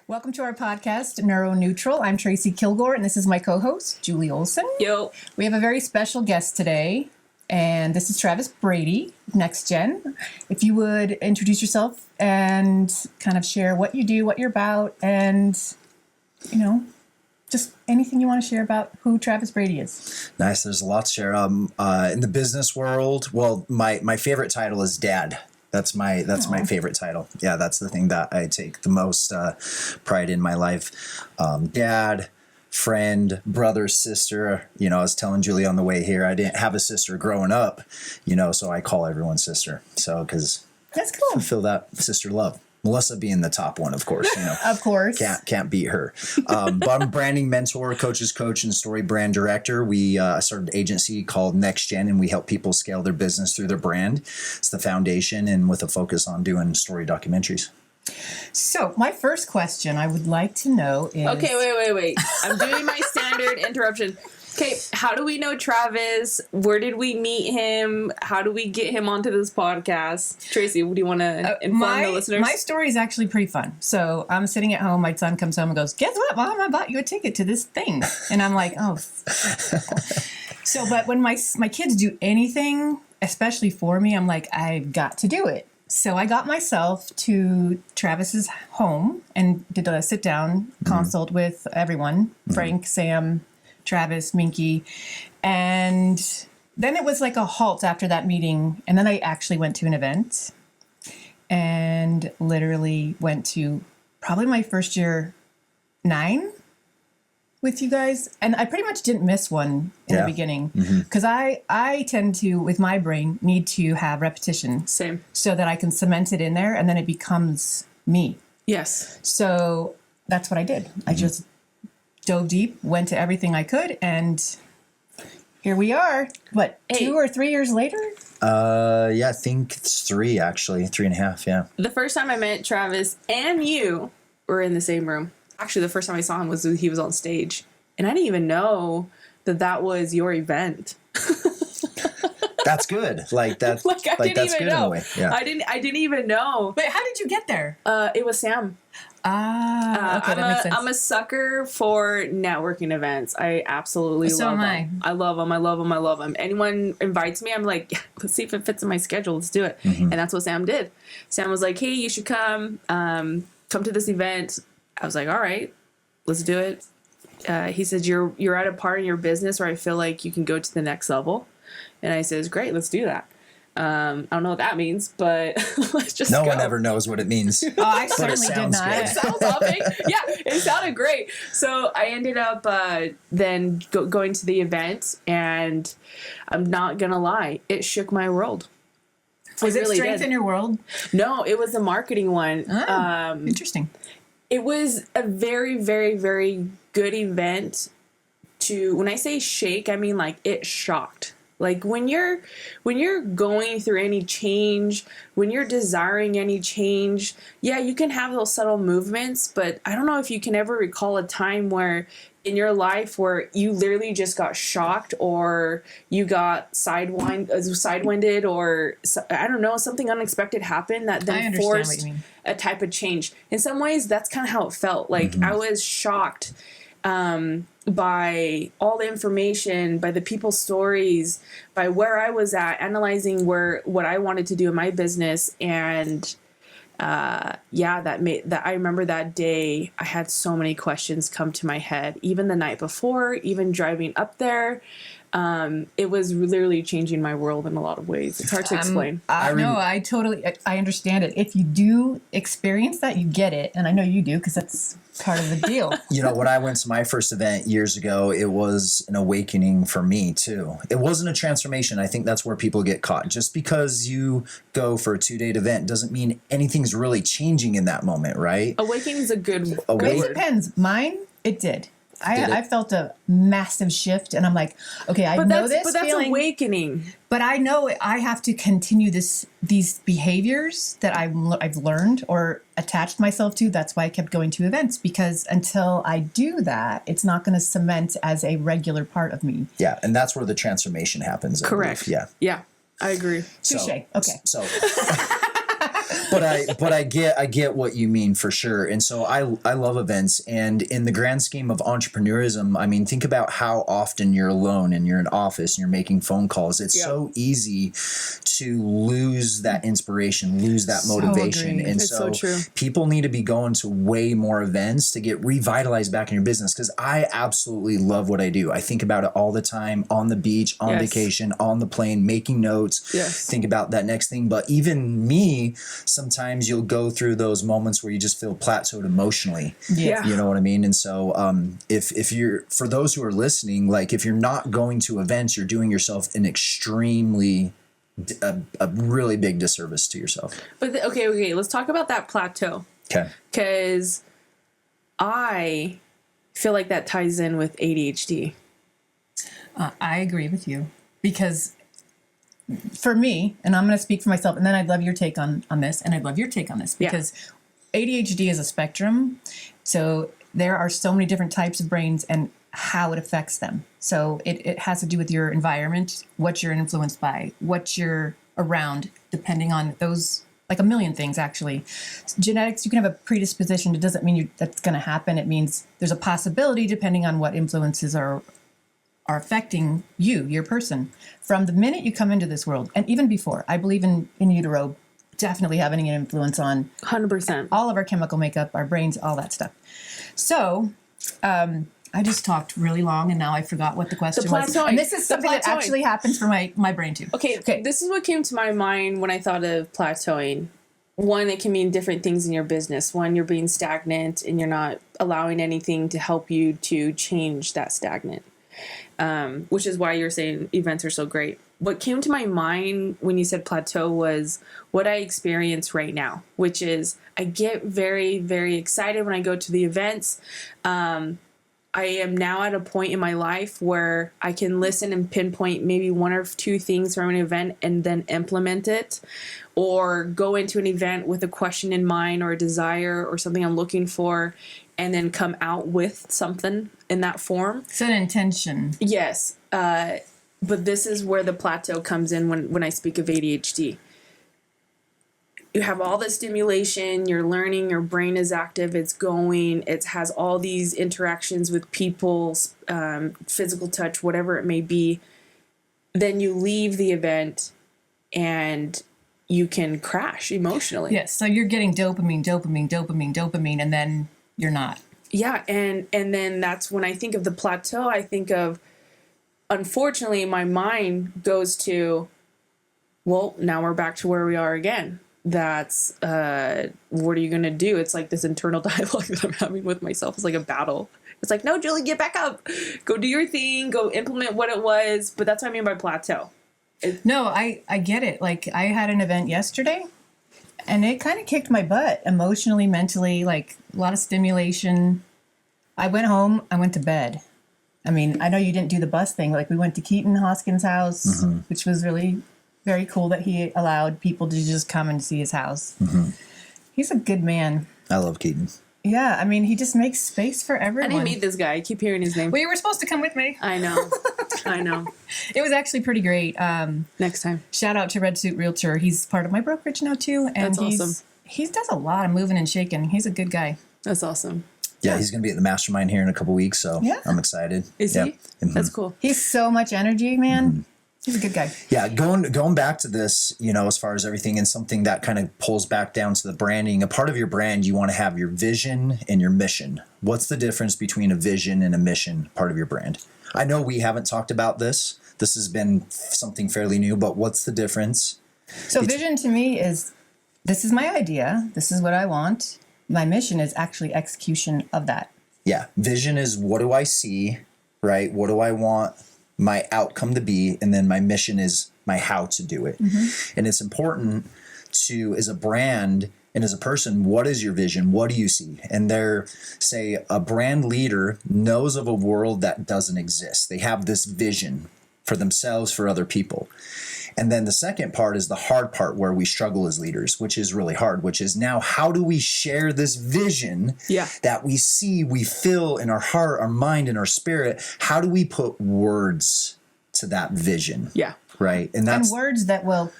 Welcome to our podcast, Neuro Neutral. I'm Traci Kilgore, and this is my co-host, Julie Olson. Yo. We have a very special guest today, and this is Travis Brady, NextGen. If you would introduce yourself and kind of share what you do, what you're about, and, just anything you want to share about who Travis Brady is. Nice. There's a lot to share. In the business world, well, my favorite title is Dad. That's my favorite title. Yeah, that's the thing that I take the most pride in my life. Dad, friend, brother, sister. I was telling Julie on the way here, I didn't have a sister growing up, so I call everyone sister. So, because that's cool. Fulfill that sister love. Melissa being the top one, of course. Of course. Can't beat her. But I'm a branding mentor, coach's coach, and story brand director. We started an agency called NextGen, and we help people scale their business through their brand. It's the foundation, and with a focus on doing story documentaries. So my first question I would like to know is... Okay, wait. I'm doing my standard interruption. Okay, how do we know Travis? Where did we meet him? How do we get him onto this podcast? Traci, do you want to inform the listeners? My story is actually pretty fun. So I'm sitting at home. My son comes home and goes, "Guess what, Mom? I bought you a ticket to this thing." And I'm like, "Oh." But when my kids do anything, especially for me, I'm like, I've got to do it. So I got myself to Travis's home and did a sit-down consult with everyone, Frank, Sam, Travis, Minky, and then it was like a halt after that meeting, and then I actually went to an event and literally went to probably my first year 9 with you guys, and I pretty much didn't miss one in the beginning because I tend to, with my brain, need to have repetition. Same. So that I can cement it in there and then it becomes me. Yes. So that's what I did. I just dove deep, went to everything I could, and here we are. What, 2 or 3 years later? I think it's 3 actually, 3.5. Yeah. The first time I met Travis and you were in the same room. Actually, the first time I saw him was he was on stage, and I didn't even know that was your event. That's good. Like that. I didn't that's even good know. In a way. Yeah. I didn't even know. Wait, how did you get there? It was Sam. Okay, that makes sense. I'm a sucker for networking events. I absolutely love them. I love them. Anyone invites me, I'm like, yeah, let's see if it fits in my schedule. Let's do it. And that's what Sam did. Sam was like, hey, you should come to this event. I was like, all right, let's do it. He said, you're at a part in your business where I feel like you can go to the next level. And I says, great, let's do that. I don't know what that means, but let's just No go. one ever knows what it means. Oh, I certainly did not. It sounds awesome. Yeah, it sounded great. So I ended up then going to the event, and I'm not going to lie, it shook my world. Was it Strengthen Your World? No, it was a marketing one. Oh, interesting. It was a very, very, very good event when I say shake, I mean like it shocked. Like when you're going through any change, when you're desiring any change, yeah, you can have those subtle movements, but I don't know if you can ever recall a time where in your life where you literally just got shocked or you got sidewinded or I don't know, something unexpected happened that then forced a type of change. In some ways, that's kind of how it felt. Like I was shocked by all the information, by the people's stories, by where I was at, analyzing what I wanted to do in my business. And I remember that day I had so many questions come to my head, even the night before, even driving up there. It was literally changing my world in a lot of ways. It's hard to explain. I understand it. If you do experience that, you get it. And I know you do because that's part of the deal. When I went to my first event years ago, it was an awakening for me too. It wasn't a transformation. I think that's where people get caught. Just because you go for a 2-day event doesn't mean anything's really changing in that moment, right? Awakening is a good word. It depends. Mine, it did. I felt a massive shift, and I'm like, okay, I know this feeling. But that's awakening. But I know I have to continue these behaviors that I've learned or attached myself to. That's why I kept going to events, because until I do that, it's not going to cement as a regular part of me. Yeah, and that's where the transformation happens. Correct. Yeah. Yeah, I agree. Touche. Okay. So but I get what you mean for sure. And so I love events. And in the grand scheme of entrepreneurism, I mean, think about how often you're alone and you're in office and you're making phone calls. It's so easy to lose that inspiration, lose that motivation. Agreed. And It's so true. people need to be going to way more events to get revitalized back in your business. Cause I absolutely love what I do. I think about it all the time, on the beach, on vacation, on the plane, making notes, think about that next thing. But even me, sometimes you'll go through those moments where you just feel plateaued emotionally. You know what I mean? And so if you're, for those who are listening, like if you're not going to events, you're doing yourself an extremely a really big disservice to yourself. But okay, let's talk about that plateau. Okay. Because I feel like that ties in with ADHD. I agree with you, because for me, and I'm going to speak for myself, and then I'd love your take on this, and I'd love your take on this, because ADHD is a spectrum. So there are so many different types of brains and how it affects them. So it has to do with your environment, what you're influenced by, what you're around, depending on those, like a million things, actually. Genetics, you can have a predisposition. It doesn't mean that's going to happen. It means there's a possibility depending on what influences are affecting you, your person, from the minute you come into this world. And even before, I believe in utero definitely having an influence on 100%. all of our chemical makeup, our brains, all that stuff. So, I just talked really long, and now I forgot what the question was. And this is something that actually happens for my brain too. Okay, this is what came to my mind when I thought of plateauing. One, it can mean different things in your business. One, you're being stagnant and you're not allowing anything to help you to change that stagnant, which is why you're saying events are so great. What came to my mind when you said plateau was what I experience right now, which is I get very, very excited when I go to the events. I am now at a point in my life where I can listen and pinpoint maybe one or two things from an event and then implement it, or go into an event with a question in mind or a desire or something I'm looking for, and then come out with something in that form. It's an intention. Yes. But this is where the plateau comes in when I speak of ADHD. You have all the stimulation, you're learning, your brain is active, it's going, it has all these interactions with people, physical touch, whatever it may be. Then you leave the event and you can crash emotionally. Yes, so you're getting dopamine, and then you're not. Yeah, and then that's when I think of the plateau, I think of, unfortunately, my mind goes to, well, now we're back to where we are again. That's, what are you going to do? It's like this internal dialogue that I'm having with myself. It's like a battle. It's like, no, Julie, get back up. Go do your thing. Go implement what it was. But that's what I mean by plateau. No, I get it. Like, I had an event yesterday, and it kind of kicked my butt emotionally, mentally, like a lot of stimulation. I went home. I went to bed. I mean, I know you didn't do the bus thing. Like, we went to Keaton Hoskins' house, which was really very cool that he allowed people to just come and see his house. He's a good man. I love Keaton. Yeah, I mean, he just makes space for everyone. I didn't meet this guy. I keep hearing his name. Well, you were supposed to come with me. I know. I know. It was actually pretty great. Next time. Shout out to Red Suit Realtor. He's part of my brokerage now, too. And That's awesome. He does a lot of moving and shaking. He's a good guy. That's awesome. Yeah, he's going to be at the mastermind here in a couple weeks, so I'm excited. Is he? That's cool. He's so much energy, man. He's a good guy. Yeah, going back to this, you know, as far as everything, and something that kind of pulls back down to the branding. A part of your brand, you want to have your vision and your mission. What's the difference between a vision and a mission part of your brand? I know we haven't talked about this. This has been something fairly new, but what's the difference? So vision to me is, this is my idea. This is what I want. My mission is actually execution of that. Yeah, vision is, what do I see, right? What do I want my outcome to be? And then my mission is my how to do it. And it's important to, as a brand and as a person, what is your vision? What do you see? And they're, say, a brand leader knows of a world that doesn't exist. They have this vision for themselves, for other people. And then the second part is the hard part, where we struggle as leaders, which is really hard, which is now, how do we share this vision that we see, we feel in our heart, our mind, and our spirit? How do we put words to that vision? Yeah. Right. And that's words that will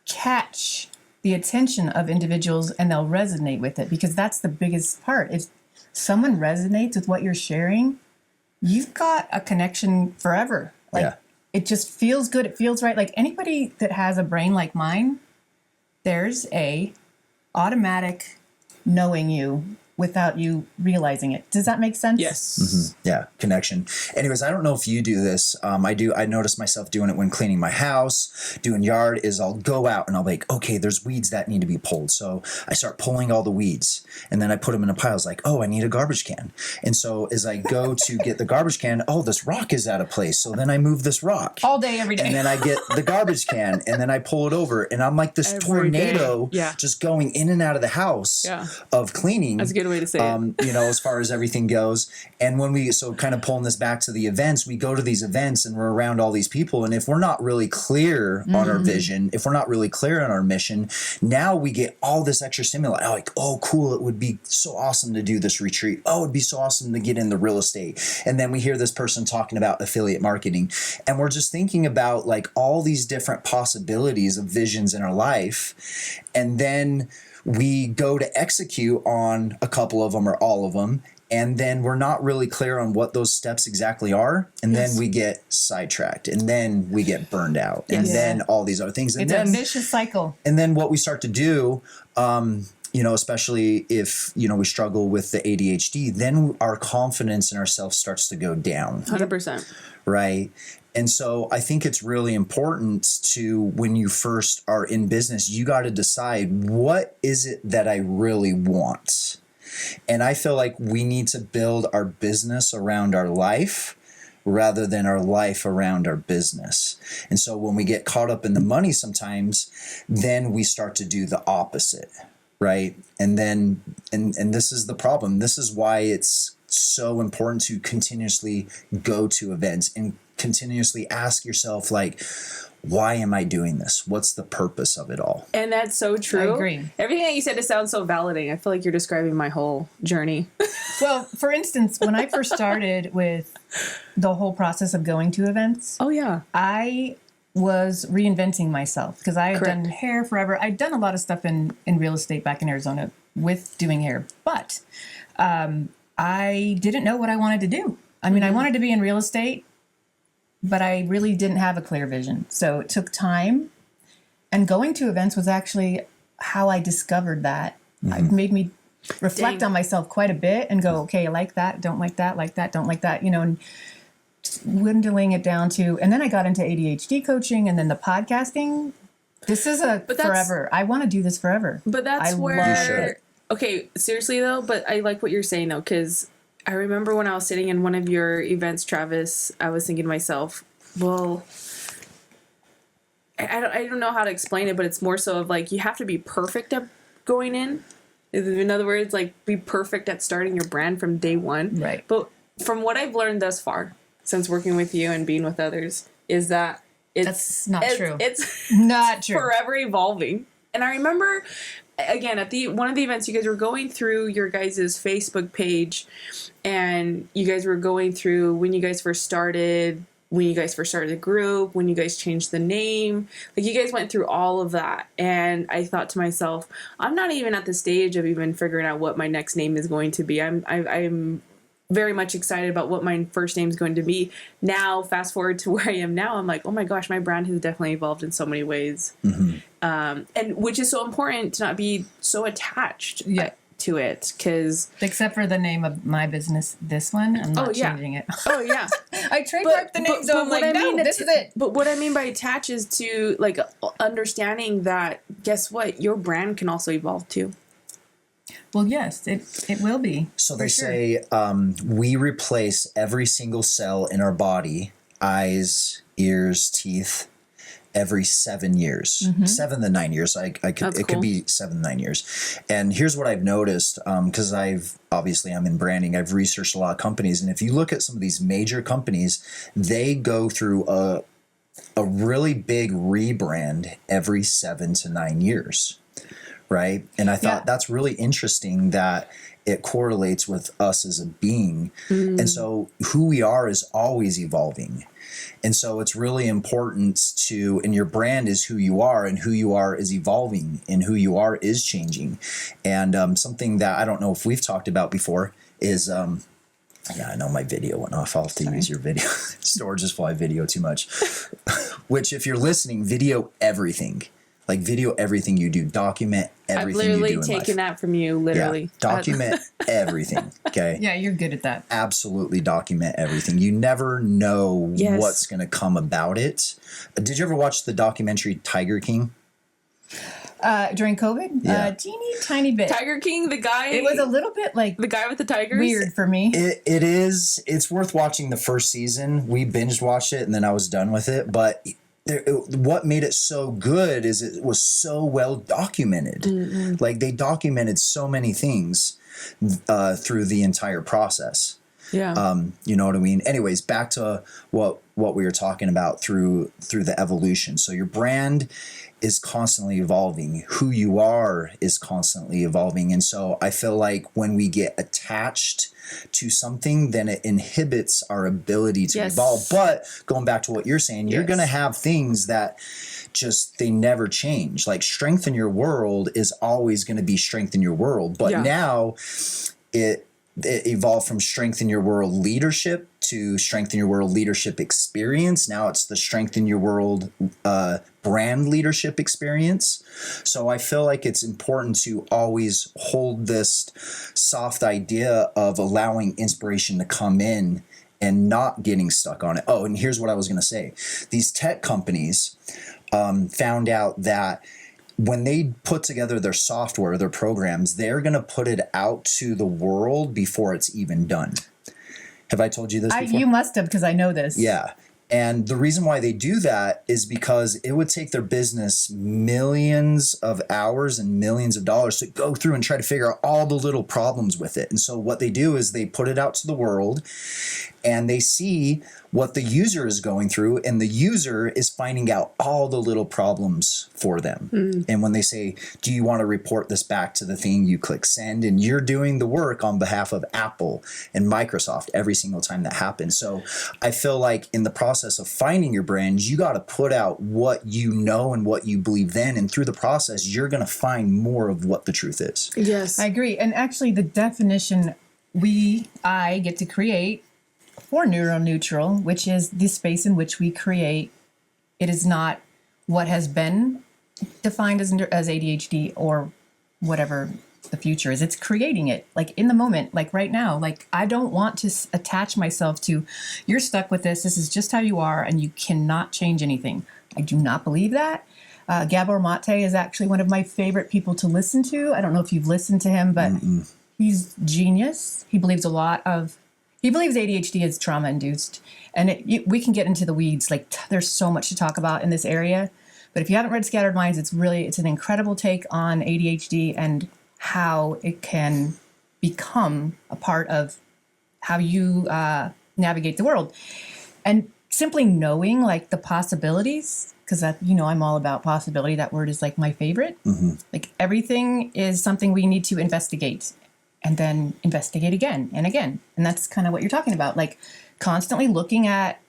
catch the attention of individuals and they'll resonate with it, because that's the biggest part. If someone resonates with what you're sharing, you've got a connection forever. Like, Yeah. it just feels good. It feels right. Like anybody that has a brain like mine, there's a automatic knowing you without you realizing it. Does that make sense? Yes. Yeah, connection. Anyways, I don't know if you do this. I do. I notice myself doing it when cleaning my house, doing yard. Is I'll go out and I'll be like, okay, there's weeds that need to be pulled. So I start pulling all the weeds, and then I put them in a pile. It's like, oh, I need a garbage can. And so as I go to get the garbage can, oh, this rock is out of place. So then I move this rock All day, every day. and then I get the garbage can, and then I pull it over, and I'm like this Every day. tornado, Yeah. just going in and out of the house Yeah. of cleaning. That's a good way to say it. You know, as far as everything goes. And when so kind of pulling this back to the events, we go to these events and we're around all these people. And if we're not really clear on our vision, if we're not really clear on our mission, now we get all this extra stimuli. Like, oh, cool. It would be so awesome to do this retreat. Oh, it'd be so awesome to get into real estate. And then we hear this person talking about affiliate marketing. And we're just thinking about like all these different possibilities of visions in our life. And then we go to execute on a couple of them or all of them, and then we're not really clear on what those steps exactly are, and then we get sidetracked, and then we get burned out, and then all these other things. And It's then, a vicious cycle. and then what we start to do, you know, especially if, you know, we struggle with the ADHD, then our confidence in ourselves starts to go down. 100%. Right. And so I think it's really important to, when you first are in business, you got to decide, what is it that I really want? And I feel like we need to build our business around our life rather than our life around our business. And so when we get caught up in the money sometimes, then we start to do the opposite. Right. And then, and this is the problem. This is why it's so important to continuously go to events and continuously ask yourself, like, why am I doing this? What's the purpose of it all? And that's so true. I agree. Everything that you said, it sounds so validating. I feel like you're describing my whole journey. Well, for instance, when I first started with the whole process of going to events, Oh, yeah. I was reinventing myself because I had Correct. done hair forever. I'd done a lot of stuff in real estate back in Arizona with doing hair, but I didn't know what I wanted to do. I mean, I wanted to be in real estate, but I really didn't have a clear vision. So it took time. And going to events was actually how I discovered that. It made me reflect Dang. on myself quite a bit and go, okay, I like that, don't like that, don't like that, you know, and dwindling it down to, and then I got into ADHD coaching and then the podcasting. This is forever. I want to do this forever. But that's I love where, it. okay, seriously though, but I like what you're saying though, because I remember when I was sitting in one of your events, Travis, I was thinking to myself, well, I don't know how to explain it, but it's more so of like, you have to be perfect at going in. In other words, like, be perfect at starting your brand from day one. Right. But from what I've learned thus far, since working with you and being with others, is that That's not true. It's Not true. forever evolving. And I remember, again, at one of the events, you guys were going through your guys' Facebook page, and you guys were going through when you guys first started, when you guys first started the group, when you guys changed the name. Like, you guys went through all of that. And I thought to myself, I'm not even at the stage of even figuring out what my next name is going to be. I'm very much excited about what my first name is going to be. Now, fast forward to where I am now, I'm like, oh my gosh, my brand has definitely evolved in so many ways. And which is so important to not be so attached to it, because Except for the name of my business, this one, I'm not changing it. oh yeah, I trademarked the name, so I'm like, no, this is it. But what I mean by attach is to, like, understanding that, guess what, your brand can also evolve too. Well, yes, it will be. So they say we replace every single cell in our body, eyes, ears, teeth, every 7 years, 7 to 9 years. It could be 7 to 9 years. And here's what I've noticed, because I'm in branding. I've researched a lot of companies, and if you look at some of these major companies, they go through a really big rebrand every 7 to 9 years. Right. And I thought that's really interesting that it correlates with us as a being. And so who we are is always evolving. And so it's really important to, and your brand is who you are, and who you are is evolving, and who you are is changing. And something that I don't know if we've talked about before is, yeah, I know my video went off. I'll have to use your video. Storage is full. I video too much. Which, if you're listening, video everything. Like, video everything you do. Document everything you do in life. I've literally taken that from you, literally. Yeah, document everything, okay? Yeah, you're good at that. Absolutely document everything. You never know what's going to come about it. Did you ever watch the documentary Tiger King? During COVID? Yeah. Teeny tiny bit. Tiger King, the guy. It was a little bit like the guy with the tigers. weird for me. It is. It's worth watching the first season. We binge watched it and then I was done with it. But what made it so good is it was so well documented. Like, they documented so many things through the entire process. Yeah. You know what I mean? Anyways, back to what we were talking about through the evolution. So your brand is constantly evolving. Who you are is constantly evolving. And so I feel like when we get attached to something, then it inhibits our ability to evolve. But going back to what you're saying, you're going to have things that just, they never change. Like, strength in your world is always going to be strength in your world. But now it evolved from strength in your world leadership to strength in your world leadership experience. Now it's the strength in your world brand leadership experience. So I feel like it's important to always hold this soft idea of allowing inspiration to come in and not getting stuck on it. Oh, and here's what I was going to say. These tech companies found out that when they put together their software, their programs, they're going to put it out to the world before it's even done. Have I told you this before? You must have, because I know this. Yeah. And the reason why they do that is because it would take their business millions of hours and millions of dollars to go through and try to figure out all the little problems with it. And so what they do is they put it out to the world and they see what the user is going through, and the user is finding out all the little problems for them. And when they say, do you want to report this back to the thing, you click send, and you're doing the work on behalf of Apple and Microsoft every single time that happens. So I feel like in the process of finding your brand, you got to put out what you know and what you believe then. And through the process, you're going to find more of what the truth is. Yes. I agree. And actually, the definition I get to create for neuroneutral, which is the space in which we create. It is not what has been defined as ADHD or whatever the future is. It's creating it, like, in the moment, like right now. Like, I don't want to attach myself to, you're stuck with this. This is just how you are, and you cannot change anything. I do not believe that. Gabor Mate is actually one of my favorite people to listen to. I don't know if you've listened to him, but he's genius. He believes ADHD is trauma induced, and we can get into the weeds. Like, there's so much to talk about in this area, but if you haven't read Scattered Minds, it's an incredible take on ADHD and how it can become a part of how you navigate the world. And simply knowing, like, the possibilities, because I'm all about possibility. That word is like my favorite. Like, everything is something we need to investigate. And then investigate again and again. And that's kind of what you're talking about. Like, constantly looking at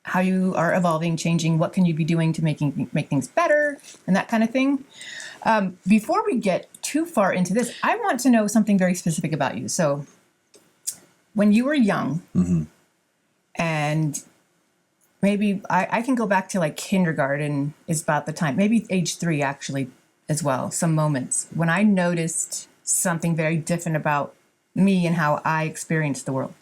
how you are evolving, changing, what can you be doing to make things better, and that kind of thing. Before we get too far into this, I want to know something very specific about you. So when you were young, and maybe I can go back to, like, kindergarten is about the time, maybe age 3 actually as well, some moments when I noticed something very different about me and how I experienced the world.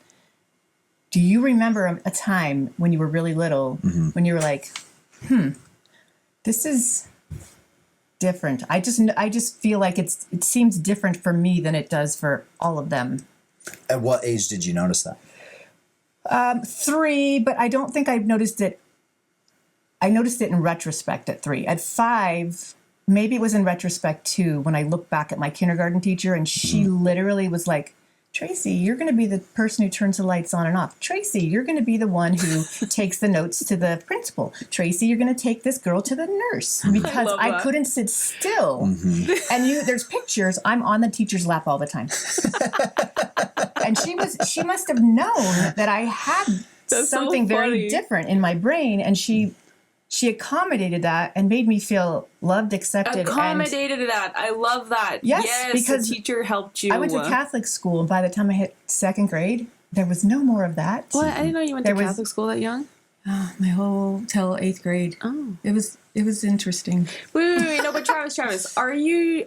Do you remember a time when you were really little, when you were like, this is different? I just feel like it seems different for me than it does for all of them. At what age did you notice that? 3, but I don't think I've noticed it. I noticed it in retrospect at 3. At 5, maybe it was in retrospect too, when I look back at my kindergarten teacher, and she literally was like, Traci, you're going to be the person who turns the lights on and off. Traci, you're going to be the one who takes the notes to the principal. Traci, you're going to take this girl to the nurse because love I that. couldn't sit still. And there's pictures. I'm on the teacher's lap all the time. And she must have known that I had That's so something very funny. different in my brain, and she accommodated that and made me feel loved, accepted. Accommodated that. I love that. Yes, because the teacher helped you. I went to Catholic school, and by the time I hit second grade, there was no more of that. What? I didn't know you went to Catholic school that young. My whole till 8th grade. Oh. It was interesting. Wait. No, but Travis, are you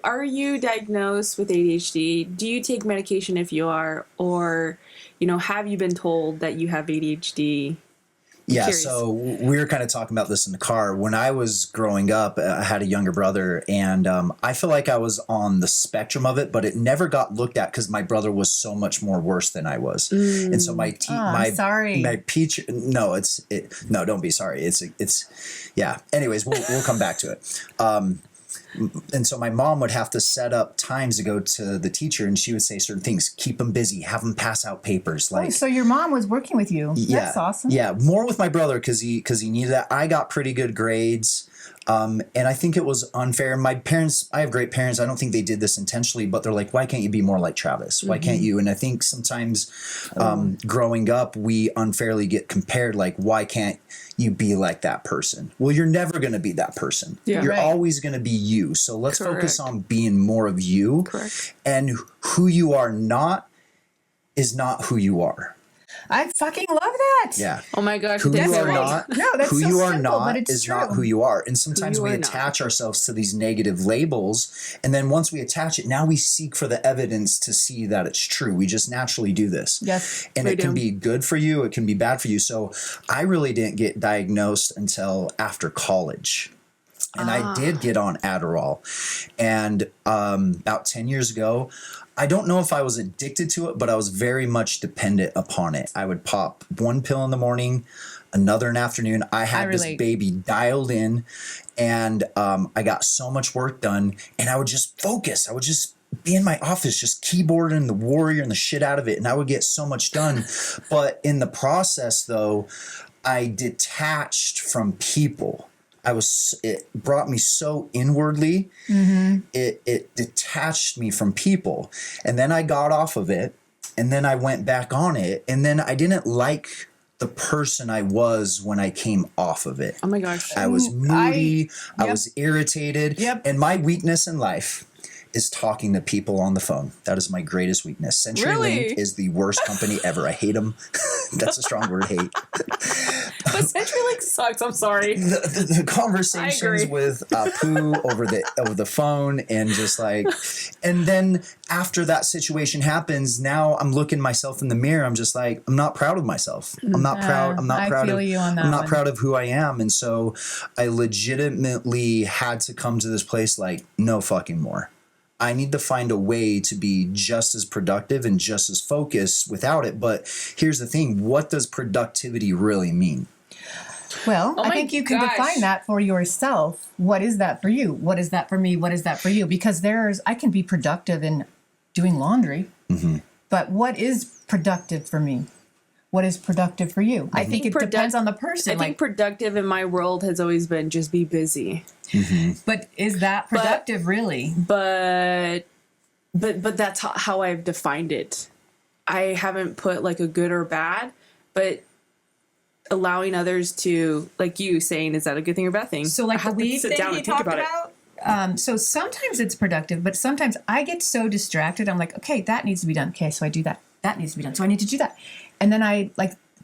diagnosed with ADHD? Do you take medication if you are, or have you been told that you have ADHD? Yeah, Curious. so we were kind of talking about this in the car. When I was growing up, I had a younger brother, and I feel like I was on the spectrum of it, but it never got looked at because my brother was so much more worse than I was. And so I'm sorry. my peach, no, no, don't be sorry. It's yeah. Anyways, we'll come back to it. And so my mom would have to set up times to go to the teacher, and she would say certain things, keep them busy, have them pass out papers. Like, So your mom was working with you. yeah, That's awesome. Yeah, more with my brother because he needed that. I got pretty good grades, and I think it was unfair. My parents, I have great parents. I don't think they did this intentionally, but they're like, why can't you be more like Travis? Why can't you? And I think sometimes growing up, we unfairly get compared. Like, why can't you be like that person? Well, you're never going to be that person. Yeah. You're Right. always going to be you. So let's focus Correct. on being more of you. Correct. And who you are not is not who you are. I fucking love that. Yeah. Oh my gosh, Who that's you are right. not, No, that's who so you are simple, but not it's is true. not who you are. And sometimes Who we you are not. attach ourselves to these negative labels. And then once we attach it, now we seek for the evidence to see that it's true. We just naturally do this. Yes. And We it can do. be good for you. It can be bad for you. So I really didn't get diagnosed until after college. And I did get on Adderall. And about 10 years ago, I don't know if I was addicted to it, but I was very much dependent upon it. I would pop one pill in the morning, another in the afternoon. I had this relate. baby dialed in, and I got so much work done, and I would just focus. I would just be in my office, just keyboarding the warrior and the shit out of it, and I would get so much done. But in the process, though, I detached from people. It brought me so inwardly. It detached me from people. And then I got off of it, and then I went back on it, and then I didn't like the person I was when I came off of it. Oh my gosh. I was moody, I Yep. was irritated, Yep. and my weakness in life is talking to people on the phone. That is my greatest weakness. CenturyLink Really? is the worst company ever. I hate them. That's a strong word, hate. But CenturyLink sucks. I'm sorry. The conversations I agree. with Pooh over the phone, and just like, and then after that situation happens, now I'm looking myself in the mirror. I'm just like, I'm not proud of myself. I'm not proud. I'm not I proud feel of. you on that I'm not one. proud of who I am, and so I legitimately had to come to this place like, no fucking more. I need to find a way to be just as productive and just as focused without it. But here's the thing: what does productivity really mean? Well, Oh I my think you can gosh. define that for yourself. What is that for you? What is that for me? What is that for you? Because I can be productive in doing laundry, but what is productive for me? What is productive for you? I think it depends on the person. I think productive in my world has always been just be busy. But is that productive really? But that's how I've defined it. I haven't put like a good or bad, but allowing others to, like you saying, is that a good thing or bad thing? So like I the have to weed sit thing down you and think talked about it. about. So sometimes it's productive, but sometimes I get so distracted. I'm like, okay, that needs to be done. Okay, so I do that. That needs to be done. So I need to do that. And then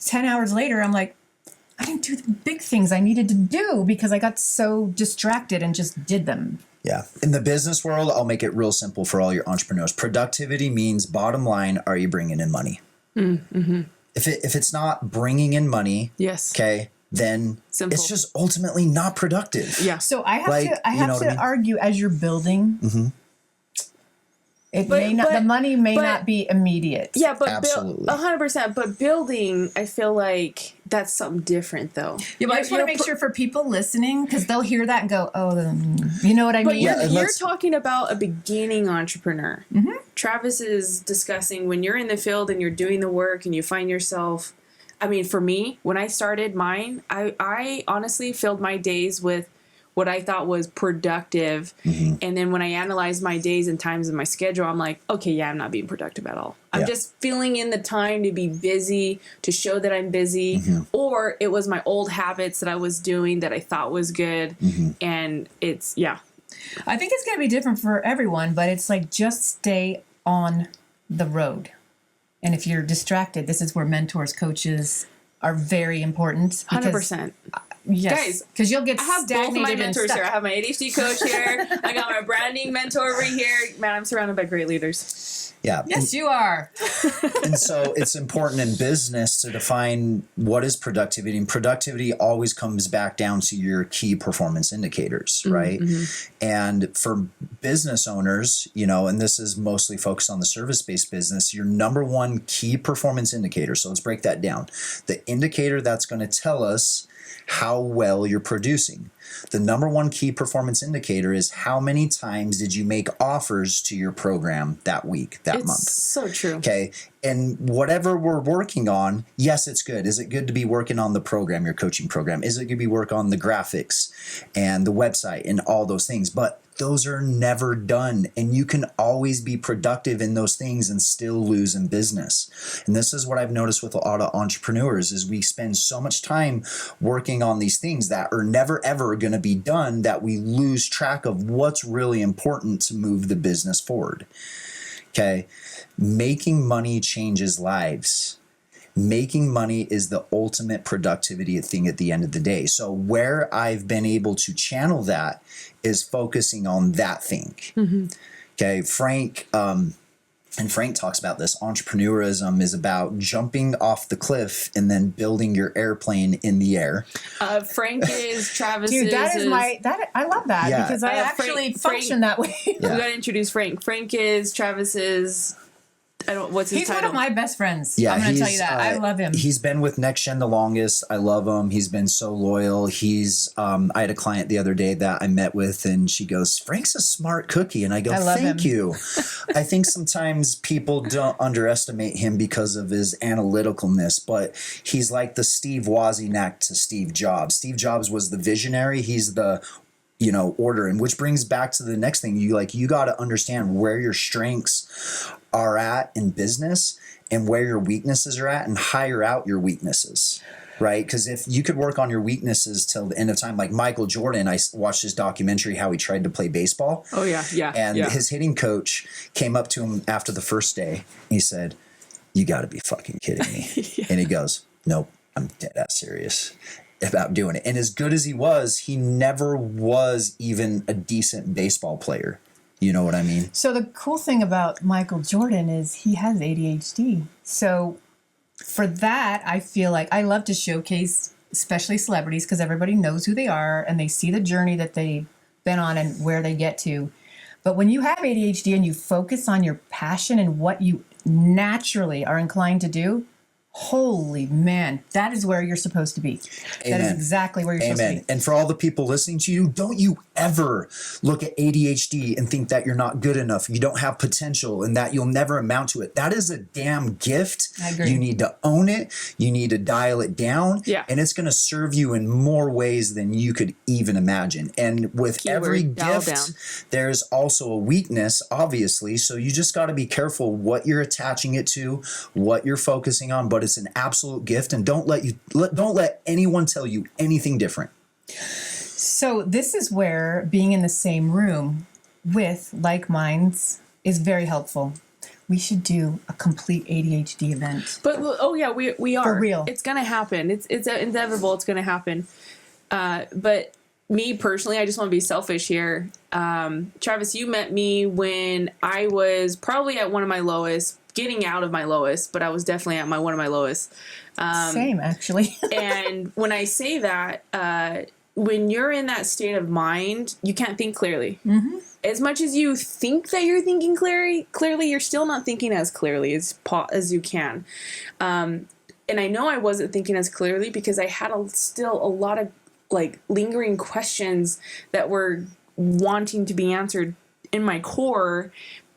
10 hours later, I'm like, I didn't do the big things I needed to do because I got so distracted and just did them. Yeah. In the business world, I'll make it real simple for all your entrepreneurs. Productivity means, bottom line, are you bringing in money? If it's not bringing in money, Yes. okay, then Simple. it's just ultimately not productive. Yeah. So I have Like, to you know what I mean? argue as you're building. It But- may not. but- The money may but- not be immediate. Yeah, but Absolutely. 100%. But building, I feel like that's something different, though. Yeah, but I just want to make sure for people listening, because they'll hear that and go, "Oh, you know what I But mean?" you're talking about a beginning entrepreneur. Travis is discussing when you're in the field and you're doing the work and you find yourself. I mean, for me, when I started mine, I honestly filled my days with what I thought was productive. And then when I analyzed my days and times in my schedule, I'm like, okay, yeah, I'm not being productive at all. I'm just filling in the time to be busy, to show that I'm busy. Or it was my old habits that I was doing that I thought was good. And it's, I think it's going to be different for everyone, but it's like just stay on the road. And if you're distracted, this is where mentors, coaches are very important. 100%. Yes, Guys, because you'll get I have both of my stagnated and mentors stuck. here. I have my ADHD coach here. I got my branding mentor over here. Man, I'm surrounded by great leaders. Yeah. Yes, you are. And so it's important in business to define what is productivity. And productivity always comes back down to your key performance indicators, right? And for business owners, you know, and this is mostly focused on the service-based business, your number one key performance indicator. So let's break that down. The indicator that's going to tell us how well you're producing. The number one key performance indicator is how many times did you make offers to your program that week, that month. So true. Okay. And whatever we're working on, yes, it's good. Is it good to be working on the program, your coaching program? Is it good to be working on the graphics and the website and all those things? But those are never done. And you can always be productive in those things and still lose in business. And this is what I've noticed with a lot of entrepreneurs is we spend so much time working on these things that are never, ever going to be done that we lose track of what's really important to move the business forward. Okay. Making money changes lives. Making money is the ultimate productivity thing at the end of the day. So where I've been able to channel that is focusing on that thing. Okay. Frank talks about this. Entrepreneurism is about jumping off the cliff and then building your airplane in the air. Frank is Travis's. Dude, I love that because I actually function that way. We got to introduce Frank. Frank is Travis's. What's his He's title? one of my best friends. Yeah, I'm going to tell you that. I love him. He's been with NextGen the longest. I love him. He's been so loyal. I had a client the other day that I met with and she goes, Frank's a smart cookie. And I go, thank you. I think sometimes people don't underestimate him because of his analyticalness, but he's like the Steve Wozniak to Steve Jobs. Steve Jobs was the visionary. He's the order, and which brings back to the next thing. You got to understand where your strengths are at in business and where your weaknesses are at and hire out your weaknesses, right? Because if you could work on your weaknesses till the end of time, like Michael Jordan, I watched his documentary, how he tried to play baseball. Oh yeah. Yeah. And his hitting coach came up to him after the first day. He said, you got to be fucking kidding me. And he goes, nope, I'm dead ass serious about doing it. And as good as he never was even a decent baseball player. You know what I mean? So the cool thing about Michael Jordan is he has ADHD. So for that, I feel like I love to showcase, especially celebrities, because everybody knows who they are and they see the journey that they've been on and where they get to. But when you have ADHD and you focus on your passion and what you naturally are inclined to do, holy man, that is where you're supposed to be. Amen. That is exactly where you're supposed to be. And for all the people listening to you, don't you ever look at ADHD and think that you're not good enough, you don't have potential, and that you'll never amount to it. That is a damn gift. I agree. You need to own it. You need to dial it down. Yeah. And it's going to serve you in more ways than you could even imagine. And with Keyword, every dial gift, down. there's also a weakness, obviously. So you just got to be careful what you're attaching it to, what you're focusing on. But it's an absolute gift, and don't let anyone tell you anything different. So this is where being in the same room with like minds is very helpful. We should do a complete ADHD event. But we are. For real. It's gonna happen. It's inevitable. It's gonna happen. But me personally, I just want to be selfish here. Travis, you met me when I was probably at one of my lowest, getting out of my lowest, but I was definitely at one of my lowest. Same, actually. And when I say that, when you're in that state of mind, you can't think clearly. Mm-hmm. As much as you think that you're thinking clearly, you're still not thinking as clearly as you can. and I know I wasn't thinking as clearly because I had still a lot of like lingering questions that were wanting to be answered in my core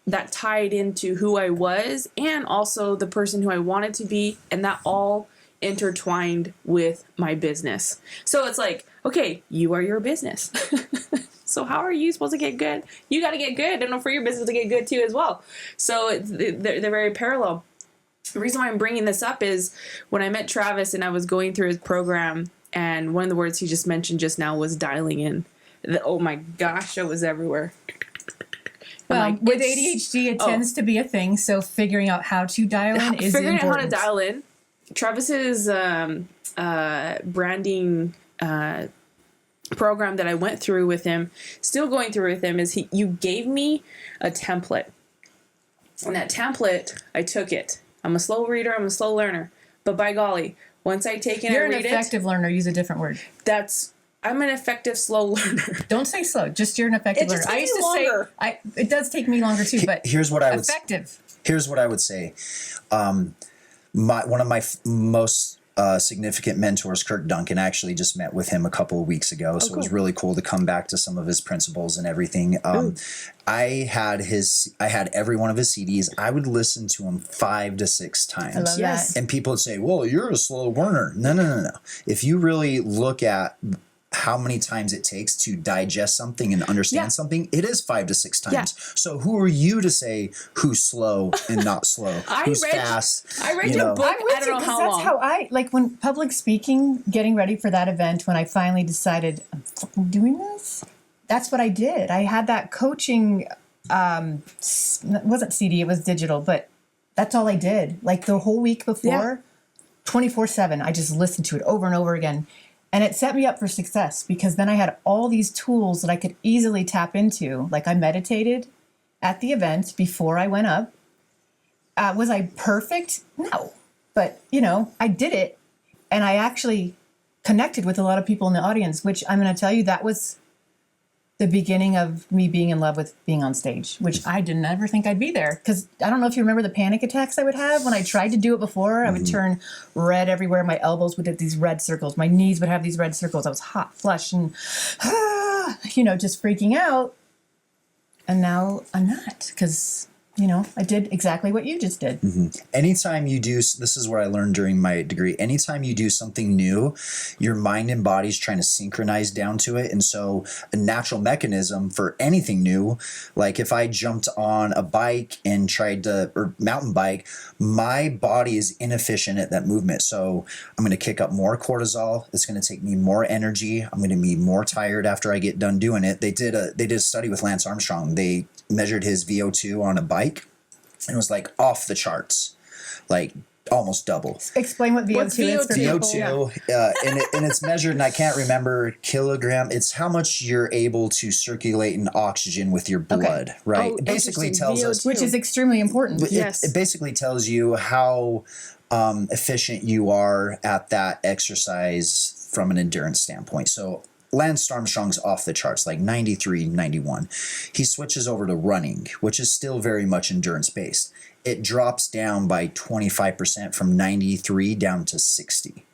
that tied into who I was and also the person who I wanted to be, and that all intertwined with my business. So it's like, okay, you are your business. So how are you supposed to get good? You got to get good and for your business to get good too as well. So they're very parallel. The reason why I'm bringing this up is when I met Travis and I was going through his program, and one of the words he just mentioned just now was dialing in. Oh my gosh, it was everywhere. Well, like, with ADHD, it tends to be a thing. So figuring out how to dial in is figuring important. out how to dial in. Travis's branding program that I went through with him, still going through with him, is you gave me a template. And that template, I took it. I'm a slow reader. I'm a slow learner. But by golly, once I take it and read it... You're an effective learner. Use a different word. I'm an effective slow learner. Don't say slow. Just you're an effective learner. I used to longer. Say it does take me longer too, but here's what I would effective. Here's what I would say. One of my most significant mentors, Kirk Duncan, I actually just met with him a couple of weeks ago, so cool. It was really cool to come back to some of his principles and everything. I had every one of his CDs. I would listen to him 5 to 6 times. I love that. And people would say, "Well, you're a slow learner." No. If you really look at how many times it takes to digest something and understand something, it is 5 to 6 times. Yeah. So who are you to say who's slow and not slow? Who's fast? I read your book. I don't know how long. That's how like when public speaking, getting ready for that event, when I finally decided I'm fucking doing this, that's what I did. I had that coaching, it wasn't CD, it was digital, but that's all I did. Like the whole week before, 24/7, I just listened to it over and over again. And it set me up for success because then I had all these tools that I could easily tap into. Like I meditated at the event before I went up. Was I perfect? No. But, I did it. And I actually connected with a lot of people in the audience, which I'm going to tell you, that was the beginning of me being in love with being on stage, which I didn't ever think I'd be there. Because I don't know if you remember the panic attacks I would have when I tried to do it before. I would turn red everywhere. My elbows would have these red circles. My knees would have these red circles. I was hot, flush, and, just freaking out. And now I'm not, because... I did exactly what you just did. Anytime you do, this is where I learned during my degree, anytime you do something new, your mind and body's trying to synchronize down to it. And so a natural mechanism for anything new, like if I jumped on a bike and or mountain bike, my body is inefficient at that movement. So I'm going to kick up more cortisol. It's going to take me more energy. I'm going to be more tired after I get done doing it. They did a study with Lance Armstrong. They measured his VO2 on a bike, and it was like off the charts, like almost double. Explain what VO2 is for people. VO2, and it's measured, and I can't remember kilogram. It's how much you're able to circulate in oxygen with your blood, right? It basically tells VO2. us, which is extremely important. It basically tells you how efficient you are at that exercise from an endurance standpoint. So Lance Armstrong's off the charts, like 93, 91. He switches over to running, which is still very much endurance-based. It drops down by 25% from 93 down to 60.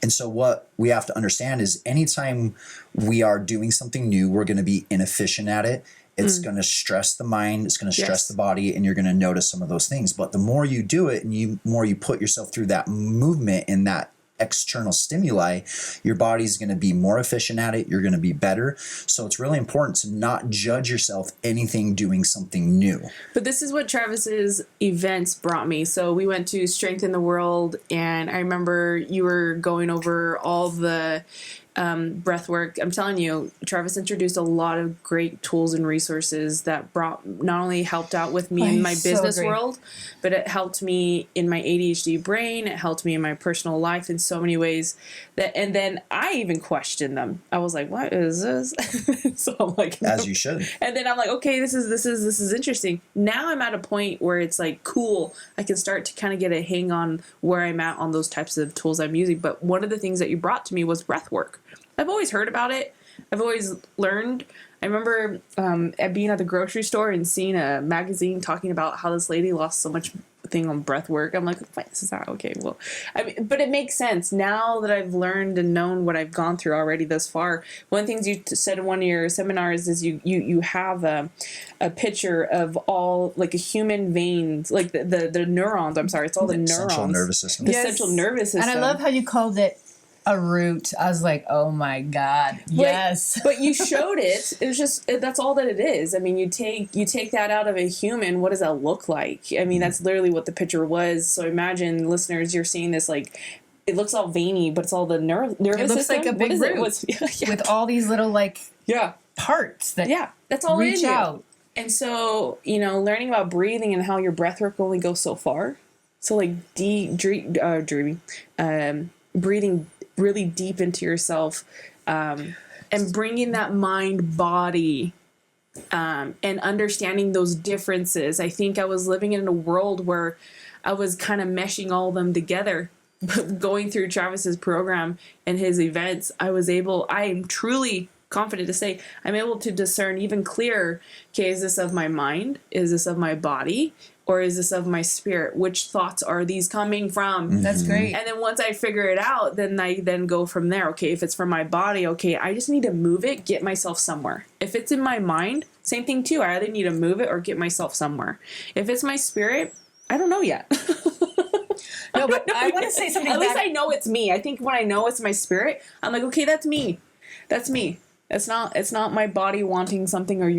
And so what we have to understand is anytime we are doing something new, we're going to be inefficient at it. It's going to stress the mind, it's going to stress the body, and you're going to notice some of those things. But the more you do it and the more you put yourself through that movement and that external stimuli, your body's going to be more efficient at it. You're going to be better. So it's really important to not judge yourself anything doing something new. But this is what Travis's events brought me. So we went to Strength in the World, and I remember you were going over all the breath work. I'm telling you, Travis introduced a lot of great tools and resources that not only helped out with me in my business world, but it helped me in my ADHD brain. It helped me in my personal life in so many ways and then I even questioned them. I was like, what is this? So I'm like, as you should. And then I'm like, okay, this is interesting. Now I'm at a point where it's like, cool. I can start to kind of get a hang on where I'm at on those types of tools I'm using. But one of the things that you brought to me was breath work. I've always heard about it. I've always learned. I remember being at the grocery store and seeing a magazine talking about how this lady lost so much thing on breath work. I'm like, wait, this is not okay. Well, I mean, but it makes sense now that I've learned and known what I've gone through already thus far. One of the things you said in one of your seminars is you have a picture of all like a human veins, like the neurons. I'm sorry, it's all the neurons. Central nervous system. The central nervous system. And I love how you called it a root. I was like, oh my God. Yes. But you showed it. It was just, that's all that it is. I mean, you take that out of a human. What does that look like? I mean, that's literally what the picture was. So imagine, listeners, you're seeing this, like, it looks all veiny, but it's all the nervous system. It looks like a big root with all these little, like, parts that that's all reach in you. out. And so, learning about breathing and how your breath work only goes so far. So, like, breathing really deep into yourself, and bringing that mind body, and understanding those differences. I think I was living in a world where I was kind of meshing all of them together. But going through Travis's program and his events, I am truly confident to say I'm able to discern even clearer, okay, is this of my mind? Is this of my body? Or is this of my spirit? Which thoughts are these coming from? That's great. And then once I figure it out, then I go from there. Okay, if it's from my body, okay, I just need to move it, get myself somewhere. If it's in my mind, same thing too. I either need to move it or get myself somewhere. If it's my spirit, I don't know yet. No, but I want to say something. At least I know it's me. I think when I know it's my spirit, I'm like, okay, that's me. That's me. It's not my body wanting something or